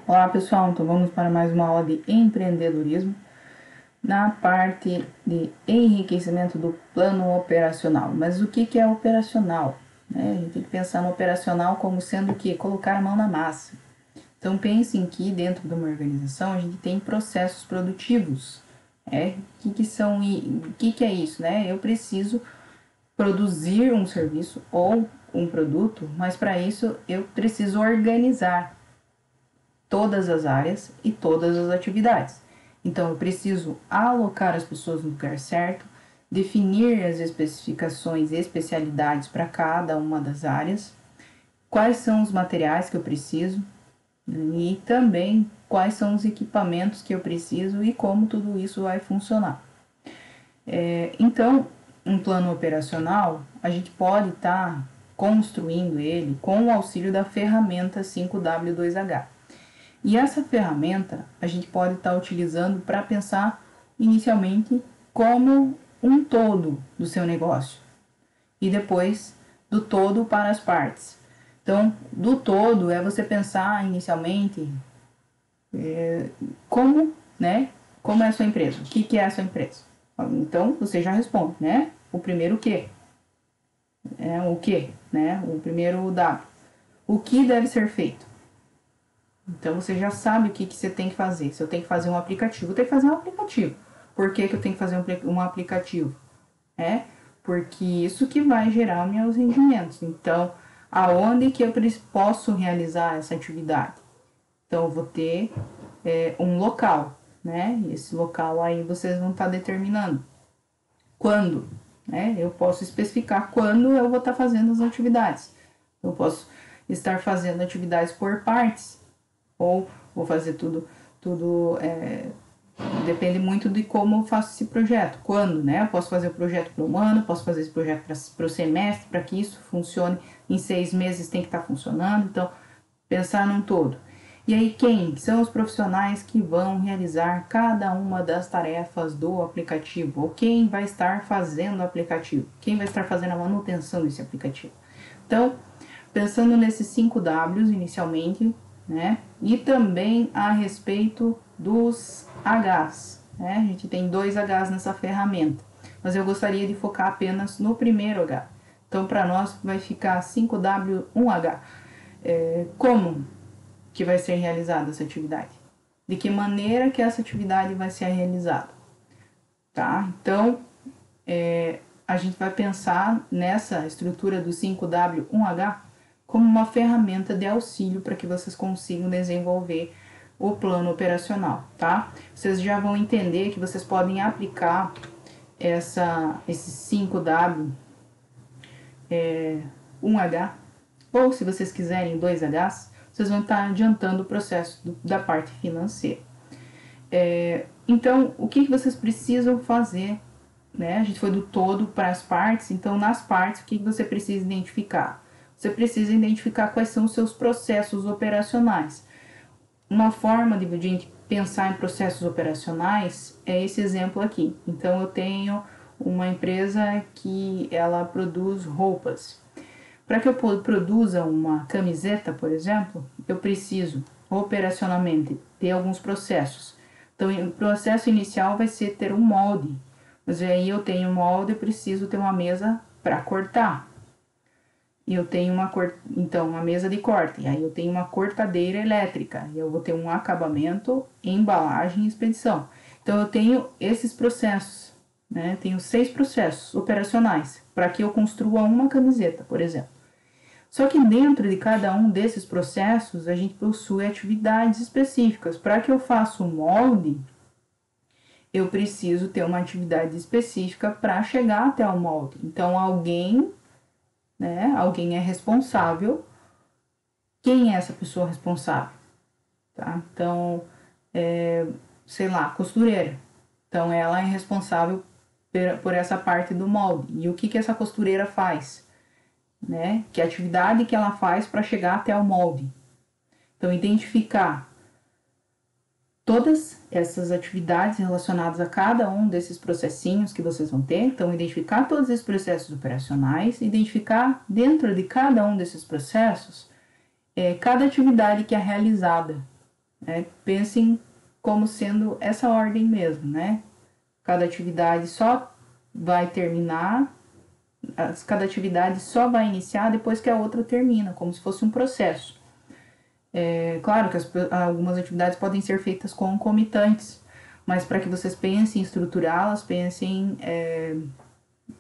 Olá pessoal, então vamos para mais uma aula de empreendedorismo na parte de enriquecimento do plano operacional. Mas o que é operacional? A gente tem que pensar no operacional como sendo o que? Colocar a mão na massa. Então pensem que dentro de uma organização a gente tem processos produtivos. O que é isso? Eu preciso produzir um serviço ou um produto, mas para isso eu preciso organizar todas as áreas e todas as atividades. Então, eu preciso alocar as pessoas no lugar certo, definir as especificações e especialidades para cada uma das áreas, quais são os materiais que eu preciso e também quais são os equipamentos que eu preciso e como tudo isso vai funcionar. Então, um plano operacional, a gente pode estar construindo ele com o auxílio da ferramenta 5W2H. E essa ferramenta a gente pode estar utilizando para pensar inicialmente como um todo do seu negócio e depois do todo para as partes. Então, do todo é você pensar inicialmente como, como é a sua empresa, o que é a sua empresa. Então, você já responde, O primeiro o que? O que, O primeiro W. O que deve ser feito? Então você já sabe o que você tem que fazer. Se eu tenho que fazer um aplicativo, eu tenho que fazer um aplicativo. Por que eu tenho que fazer um aplicativo? Porque isso que vai gerar meus rendimentos. Então, aonde que eu posso realizar essa atividade? Então, eu vou ter um local, E esse local aí vocês vão estar determinando. Quando? Eu posso especificar quando eu vou estar fazendo as atividades. Eu posso estar fazendo atividades por partes, ou vou fazer tudo depende muito de como eu faço esse projeto, quando, Eu posso fazer o projeto para um ano, posso fazer esse projeto para o semestre, para que isso funcione em 6 meses tem que estar funcionando, então pensar num todo. E aí quem são os profissionais que vão realizar cada uma das tarefas do aplicativo, ou quem vai estar fazendo o aplicativo, quem vai estar fazendo a manutenção desse aplicativo. Então, pensando nesses 5 Ws inicialmente, E também a respeito dos Hs, A gente tem 2 Hs nessa ferramenta, mas eu gostaria de focar apenas no primeiro H. Então, para nós vai ficar 5W1H. Como que vai ser realizada essa atividade? De que maneira que essa atividade vai ser realizada? Tá? Então, a gente vai pensar nessa estrutura do 5W1H como uma ferramenta de auxílio para que vocês consigam desenvolver o plano operacional, tá? Vocês já vão entender que vocês podem aplicar esse 5W 1H, ou se vocês quiserem 2Hs, vocês vão estar adiantando o processo da parte financeira. Então, o que vocês precisam fazer? A gente foi do todo para as partes, então nas partes o que você precisa identificar? Você precisa identificar quais são os seus processos operacionais. Uma forma de a gente pensar em processos operacionais é esse exemplo aqui. Então eu tenho uma empresa que ela produz roupas. Para que eu produza uma camiseta, por exemplo, eu preciso operacionalmente ter alguns processos. Então o processo inicial vai ser ter um molde. Mas aí eu tenho um molde, eu preciso ter uma mesa para cortar. E eu tenho uma mesa de corte. E aí eu tenho uma cortadeira elétrica. E eu vou ter um acabamento, embalagem e expedição. Então eu tenho esses processos, Tenho 6 processos operacionais para que eu construa uma camiseta, por exemplo. Só que dentro de cada um desses processos, a gente possui atividades específicas. Para que eu faça o molde, eu preciso ter uma atividade específica para chegar até o molde. Então, alguém é responsável. Quem é essa pessoa responsável? Tá? Então, sei lá, costureira. Então, ela é responsável por essa parte do molde. E o que essa costureira faz? Que atividade que ela faz para chegar até o molde. Então, identificar todas essas atividades relacionadas a cada um desses processinhos que vocês vão ter. Então, identificar todos esses processos operacionais, identificar dentro de cada um desses processos cada atividade que é realizada. Pensem como sendo essa ordem mesmo, né? Cada atividade só vai terminar, cada atividade só vai iniciar depois que a outra termina, como se fosse um processo. Claro que algumas atividades podem ser feitas concomitantes, mas para que vocês pensem em estruturá-las, pensem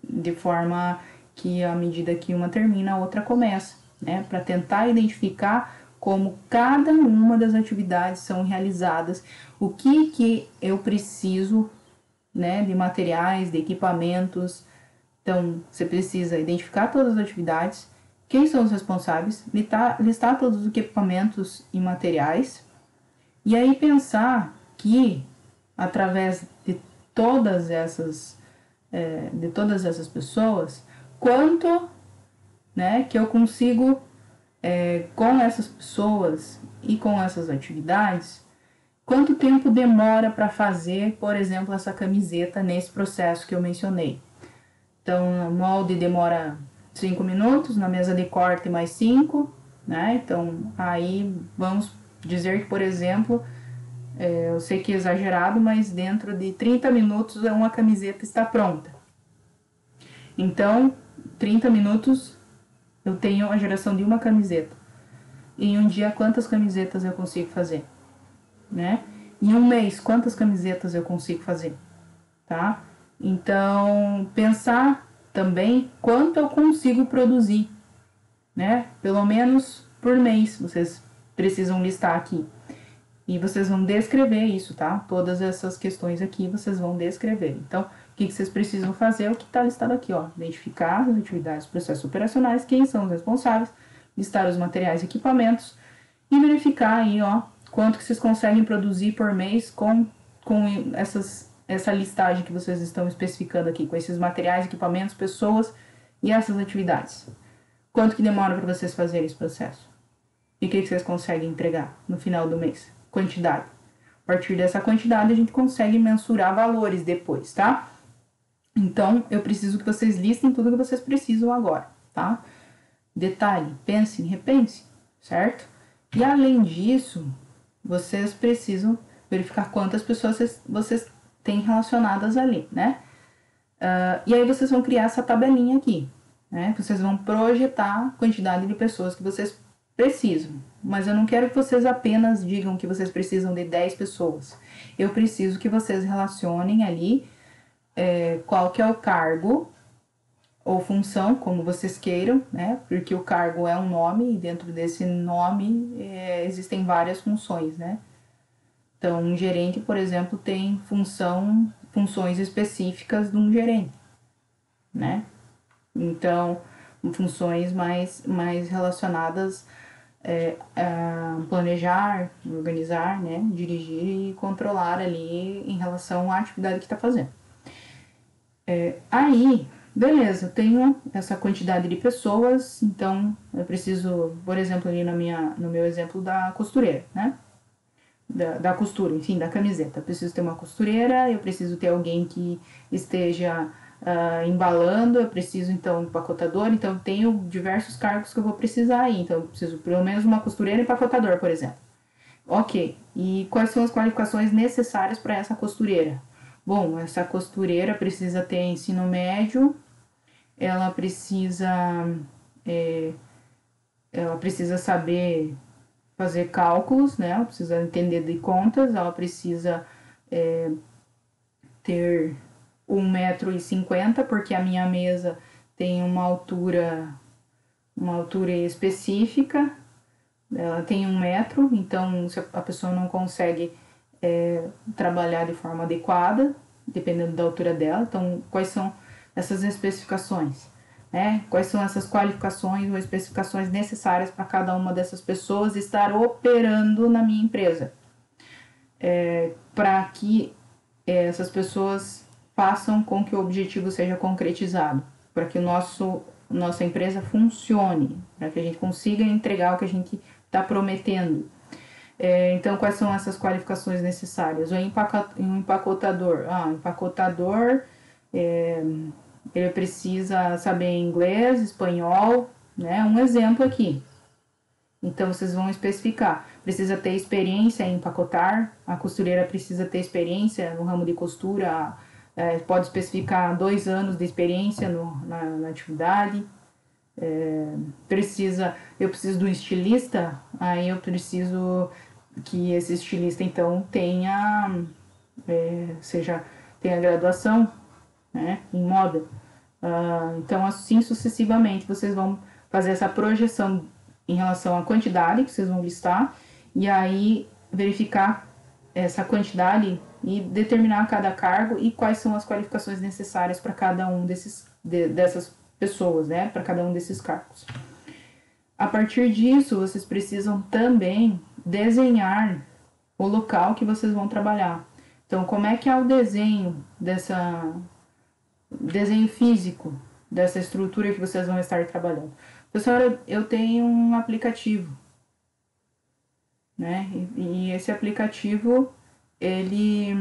de forma que à medida que uma termina, a outra começa, né? Para tentar identificar como cada uma das atividades são realizadas, o que eu preciso, né, de materiais, de equipamentos. Então, você precisa identificar todas as atividades, quem são os responsáveis, listar todos os equipamentos e materiais, e aí pensar que, através de todas essas pessoas, quanto, né, que eu consigo, com essas pessoas e com essas atividades, quanto tempo demora para fazer, por exemplo, essa camiseta nesse processo que eu mencionei. Então, o molde demora 5 minutos, na mesa de corte mais 5, né? Então, aí vamos dizer que, por exemplo, eu sei que é exagerado, mas dentro de 30 minutos uma camiseta está pronta. Então, 30 minutos eu tenho a geração de uma camiseta. Em um dia, quantas camisetas eu consigo fazer? Né? Em um mês, quantas camisetas eu consigo fazer? Tá? Então, pensar também quanto eu consigo produzir, né? Pelo menos por mês, vocês precisam listar aqui. E vocês vão descrever isso, tá? Todas essas questões aqui vocês vão descrever. Então, o que vocês precisam fazer é o que está listado aqui, ó. Identificar as atividades, processos operacionais, quem são os responsáveis, listar os materiais e equipamentos e verificar aí, ó, quanto que vocês conseguem produzir por mês com essa listagem que vocês estão especificando aqui, com esses materiais, equipamentos, pessoas e essas atividades. Quanto que demora para vocês fazerem esse processo? E o que vocês conseguem entregar no final do mês? Quantidade. A partir dessa quantidade, a gente consegue mensurar valores depois, tá? Então, eu preciso que vocês listem tudo que vocês precisam agora, tá? Detalhe, pensem, repensem, certo? E além disso, vocês precisam verificar quantas pessoas vocês têm relacionadas ali, né? E aí vocês vão criar essa tabelinha aqui, né? Vocês vão projetar a quantidade de pessoas que vocês precisam. Mas eu não quero que vocês apenas digam que vocês precisam de 10 pessoas. Eu preciso que vocês relacionem ali qual que é o cargo ou função, como vocês queiram, né? Porque o cargo é um nome e dentro desse nome existem várias funções, né? Então, um gerente, por exemplo, tem funções específicas de um gerente, né? Então, funções mais relacionadas a planejar, organizar, né? Dirigir e controlar ali em relação à atividade que está fazendo. Aí, beleza, eu tenho essa quantidade de pessoas, então eu preciso, por exemplo, ali no meu exemplo da costureira, né? Da costura, enfim, da camiseta. Eu preciso ter uma costureira, eu preciso ter alguém que esteja embalando, eu preciso, então, empacotador. Então, eu tenho diversos cargos que eu vou precisar aí. Então, eu preciso pelo menos uma costureira e empacotador, por exemplo. Ok, e quais são as qualificações necessárias para essa costureira? Bom, essa costureira precisa ter ensino médio, ela precisa saber fazer cálculos, né? Ela precisa entender de contas, ela precisa ter 1,50 m, porque a minha mesa tem uma altura específica, ela tem 1 metro, então se a pessoa não consegue trabalhar de forma adequada, dependendo da altura dela. Então, quais são essas especificações? Né? Quais são essas qualificações ou especificações necessárias para cada uma dessas pessoas estar operando na minha empresa? Para que essas pessoas façam com que o objetivo seja concretizado, para que nossa empresa funcione, para que a gente consiga entregar o que a gente está prometendo. Então, quais são essas qualificações necessárias? Um empacotador. O empacotador, ele precisa saber inglês, espanhol, né? Um exemplo aqui. Então, vocês vão especificar. precisa ter experiência em empacotar, a costureira precisa ter experiência no ramo de costura, pode especificar 2 anos de experiência na atividade. Eu preciso de um estilista, aí eu preciso que esse estilista então tenha tenha graduação, né, em moda. Então assim sucessivamente vocês vão fazer essa projeção em relação à quantidade que vocês vão listar e aí verificar essa quantidade e determinar cada cargo e quais são as qualificações necessárias para cada um dessas pessoas, né, para cada um desses cargos. A partir disso, vocês precisam também desenhar o local que vocês vão trabalhar. Então, como é que é o desenho desenho físico dessa estrutura que vocês vão estar trabalhando? Professora, eu tenho um aplicativo, né? E esse aplicativo, ele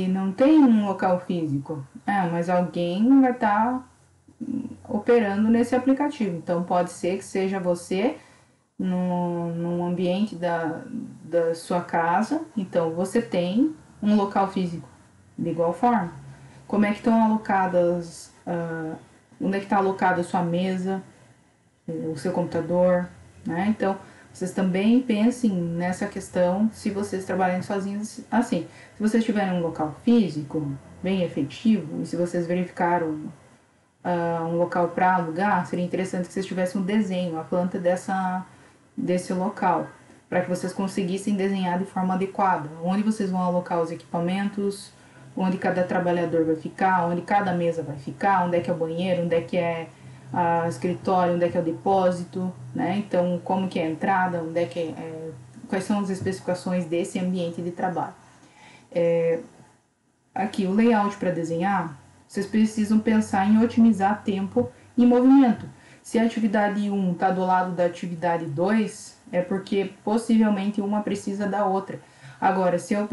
não tem um local físico. Mas alguém vai estar operando nesse aplicativo. Então, pode ser que seja você num ambiente da sua casa. Então, você tem um local físico. De igual forma, como é que estão alocadas, onde é que está alocada a sua mesa, o seu computador, né? Então, vocês também pensem nessa questão se vocês trabalharem sozinhos assim. Se vocês tiverem um local físico bem efetivo e se vocês verificaram um local para alugar, seria interessante que vocês tivessem um desenho, a planta desse local, para que vocês conseguissem desenhar de forma adequada, onde vocês vão alocar os equipamentos, onde cada trabalhador vai ficar, onde cada mesa vai ficar, onde é que é o banheiro, onde é que é o escritório, onde é que é o depósito, né? Então, como que é a entrada, onde é que quais são as especificações desse ambiente de trabalho. Aqui, o layout para desenhar, vocês precisam pensar em otimizar tempo e movimento. Se a atividade 1 está do lado da atividade 2, é porque possivelmente uma precisa da outra. Agora, se eu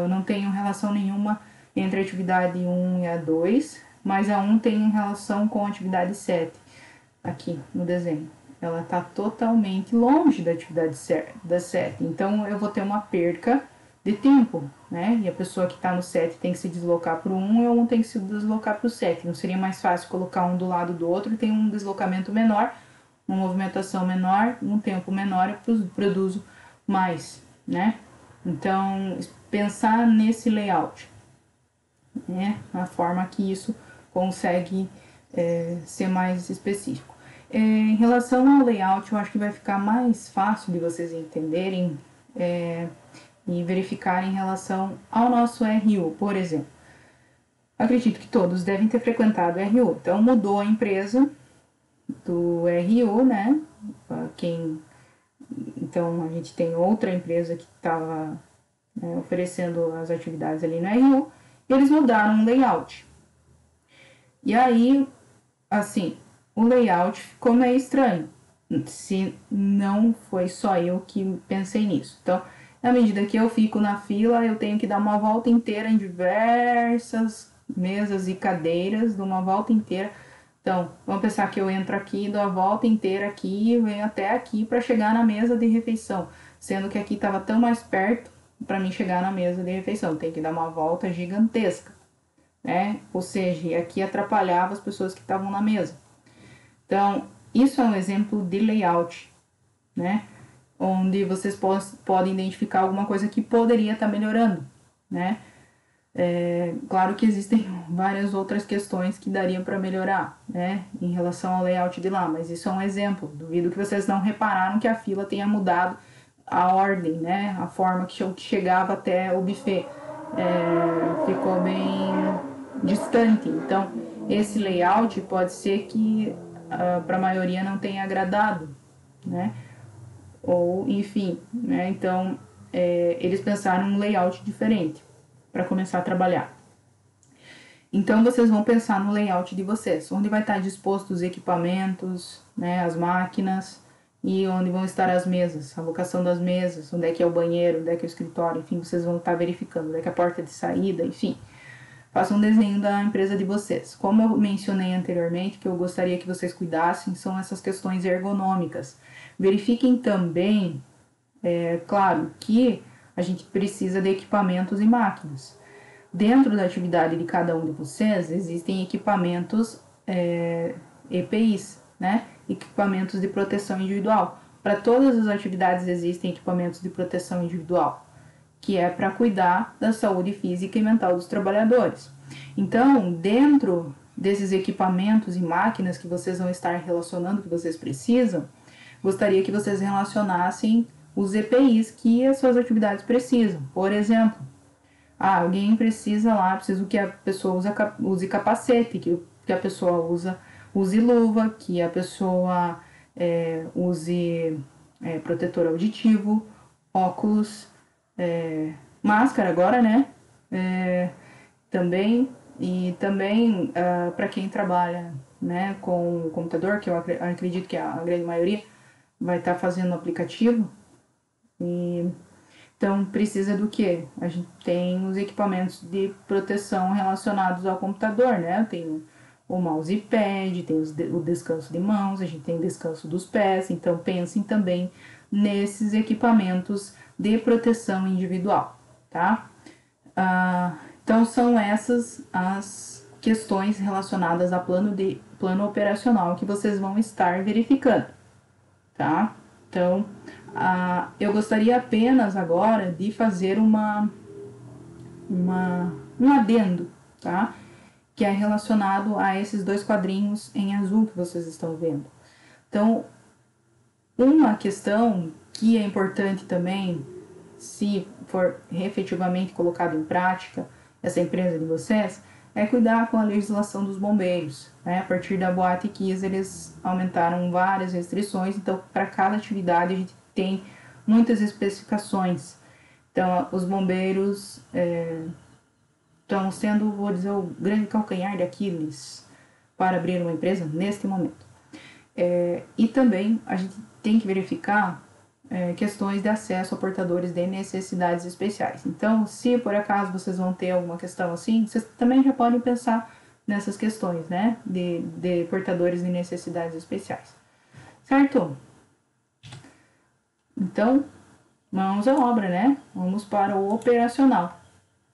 não tenho relação nenhuma entre a atividade 1 e a 2, mas a 1 tem relação com a atividade 7, aqui no desenho. Ela está totalmente longe da atividade da 7, então eu vou ter uma perca de tempo, né? E a pessoa que está no 7 tem que se deslocar para o 1 e o 1 tem que se deslocar para o 7. Não seria mais fácil colocar um do lado do outro e tem um deslocamento menor, uma movimentação menor, um tempo menor e produzo mais, né? Então, pensar nesse layout, né? A forma que isso consegue ser mais específico. Em relação ao layout, eu acho que vai ficar mais fácil de vocês entenderem e verificar em relação ao nosso RU, por exemplo. Acredito que todos devem ter frequentado o RU. Então, mudou a empresa do RU, né? Então, a gente tem outra empresa que estava oferecendo as atividades ali no RU, e eles mudaram o layout. E aí, assim, o layout ficou meio estranho, se não foi só eu que pensei nisso. Então, à medida que eu fico na fila, eu tenho que dar uma volta inteira em diversas mesas e cadeiras, de uma volta inteira. Então, vamos pensar que eu entro aqui, dou a volta inteira aqui e venho até aqui para chegar na mesa de refeição, sendo que aqui estava tão mais perto para mim chegar na mesa de refeição. Tem que dar uma volta gigantesca, né? Ou seja, aqui atrapalhava as pessoas que estavam na mesa. Então, isso é um exemplo de layout, né? Onde vocês podem identificar alguma coisa que poderia estar melhorando, né? Claro que existem várias outras questões que dariam para melhorar, né? Em relação ao layout de lá, mas isso é um exemplo. Duvido que vocês não repararam que a fila tenha mudado a ordem, né? A forma que chegava até o buffet ficou bem distante. Então, esse layout pode ser que para a maioria não tenha agradado, né? Ou, enfim, né? Então, eles pensaram um layout diferente para começar a trabalhar. Então, vocês vão pensar no layout de vocês, onde vai estar disposto os equipamentos, né, as máquinas, e onde vão estar as mesas, a locação das mesas, onde é que é o banheiro, onde é que é o escritório, enfim, vocês vão estar verificando, onde é que é a porta de saída, enfim. Faça um desenho da empresa de vocês. Como eu mencionei anteriormente, que eu gostaria que vocês cuidassem, são essas questões ergonômicas. Verifiquem também, claro, que a gente precisa de equipamentos e máquinas. Dentro da atividade de cada um de vocês, existem equipamentos EPIs, né? Equipamentos de proteção individual. Para todas as atividades existem equipamentos de proteção individual, que é para cuidar da saúde física e mental dos trabalhadores. Então, dentro desses equipamentos e máquinas que vocês vão estar relacionando, que vocês precisam, gostaria que vocês relacionassem os EPIs que as suas atividades precisam. Por exemplo, alguém precisa que a pessoa use capacete, que a pessoa use luva, que a pessoa use protetor auditivo, óculos, máscara agora, né? Também, e também para quem trabalha, né, com o computador, que eu acredito que a grande maioria vai estar fazendo o aplicativo. E então precisa do que? A gente tem os equipamentos de proteção relacionados ao computador, né? Tem o mousepad, tem o descanso de mãos, a gente tem descanso dos pés, então pensem também nesses equipamentos de proteção individual, tá? Então são essas as questões relacionadas a plano operacional que vocês vão estar verificando, tá? Então, eu gostaria apenas agora de fazer um adendo, tá? Que é relacionado a esses dois quadrinhos em azul que vocês estão vendo. Então, uma questão que é importante também, se for efetivamente colocado em prática essa empresa de vocês, é cuidar com a legislação dos bombeiros, né? A partir da Boate Kiss, eles aumentaram várias restrições, então para cada atividade a gente tem muitas especificações. Então, os bombeiros estão sendo, vou dizer, o grande calcanhar de Aquiles para abrir uma empresa neste momento. E também a gente tem que verificar questões de acesso a portadores de necessidades especiais. Então, se por acaso vocês vão ter alguma questão assim, vocês também já podem pensar nessas questões, né, de portadores de necessidades especiais. Certo? Então, mãos à obra, né? Vamos para o operacional.